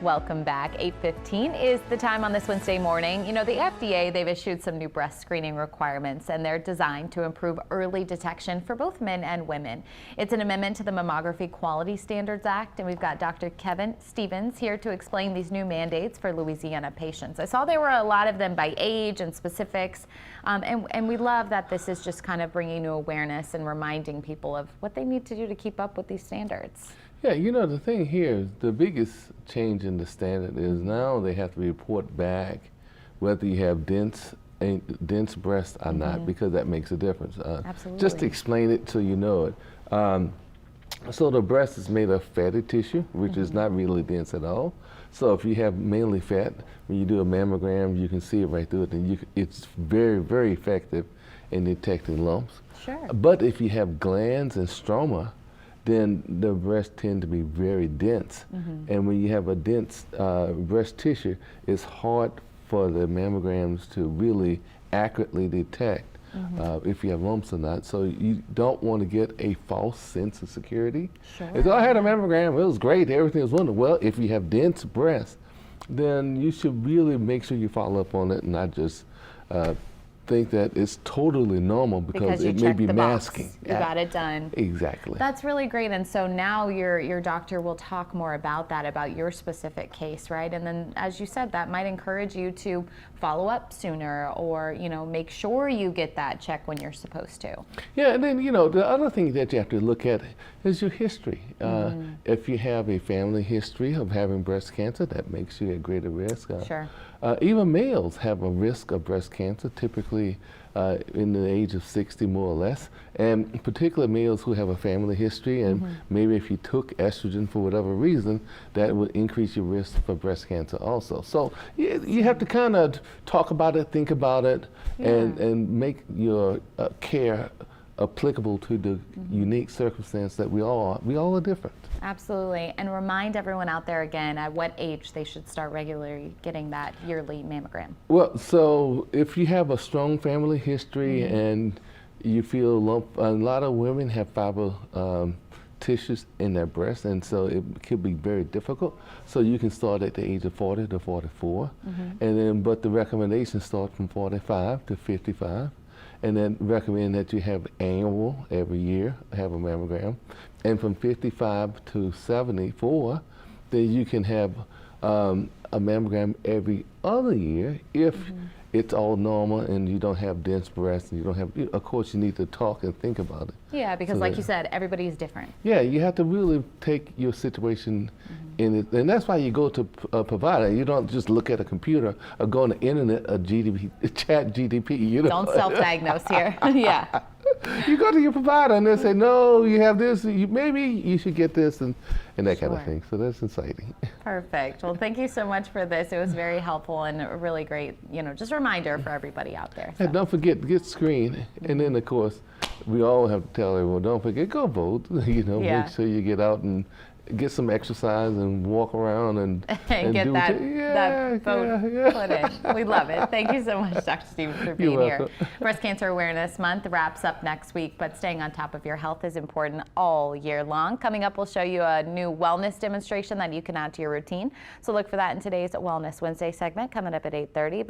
Welcome back. 8:15 is the time on this Wednesday morning. You know, the FDA, they've issued some new breast screening requirements, and they're designed to improve early detection for both men and women. It's an amendment to the Mammography Quality Standards Act, and we've got Dr. Kevin Stevens here to explain these new mandates for Louisiana patients. I saw there were a lot of them by age and specifics, and we love that this is just kind of bringing new awareness and reminding people of what they need to do to keep up with these standards. Yeah, you know, the thing here is the biggest change in the standard is now they have to report back whether you have dense breasts or not, because that makes a difference. Absolutely. Just to explain it so you know it. So the breast is made of fatty tissue, which is not really dense at all. So if you have mainly fat, when you do a mammogram, you can see it right through it, and it's very, very effective in detecting lumps. Sure. But if you have glands and stroma, then the breasts tend to be very dense. And when you have a dense breast tissue, it's hard for the mammograms to really accurately detect if you have lumps or not. So you don't want to get a false sense of security. Sure. If I had a mammogram, it was great, everything was wonderful. Well, if you have dense breasts, then you should really make sure you follow up on it and not just think that it's totally normal because it may be masking. You got it done. Exactly. That's really great. And so now your doctor will talk more about that, about your specific case, right? And then, as you said, that might encourage you to follow up sooner, or, you know, make sure you get that check when you're supposed to. Yeah, and then, you know, the other thing that you have to look at is your history. If you have a family history of having breast cancer, that makes you at greater risk. Sure. Even males have a risk of breast cancer, typically in the age of 60 more or less, and particularly males who have a family history, and maybe if you took estrogen for whatever reason, that would increase your risk for breast cancer also. So you have to kind of talk about it, think about it, and make your care applicable to the unique circumstance that we all are different. Absolutely. And remind everyone out there again at what age they should start regularly getting that yearly mammogram. Well, so if you have a strong family history and you feel a lot of women have fiber tissues in their breast, and so it could be very difficult. So you can start at the age of 40 to 44, and then but the recommendations start from 45 to 55. And then recommend that you have annual, every year, have a mammogram. And from 55 to 74, then you can have a mammogram every other year if it's all normal and you don't have dense breasts and you don't have, of course you need to talk and think about it. Yeah, because so like you said, everybody is different. Yeah, you have to really take your situation in it, and that's why you go to a provider. You don't just look at a computer or go on the internet or chat GDP. You know? Don't self-diagnose here. Yeah. You go to your provider and they say, no, you have this, maybe you should get this, and that kind of thing. So that's exciting. Perfect. Well, thank you so much for this. It was very helpful and a really great, you know, just a reminder for everybody out there. So. And don't forget, get screened. And then, of course, we all have to tell everyone, don't forget, go vote. You know, make sure you get out and get some exercise and walk around and get do that vote put in. We love it. Thank you so much, Dr. Stevens, for being here. Breast Cancer Awareness Month wraps up next week, but staying on top of your health is important all year long. Coming up, we'll show you a new wellness demonstration that you can add to your routine. So look for that in today's Wellness Wednesday segment coming up at 8:30.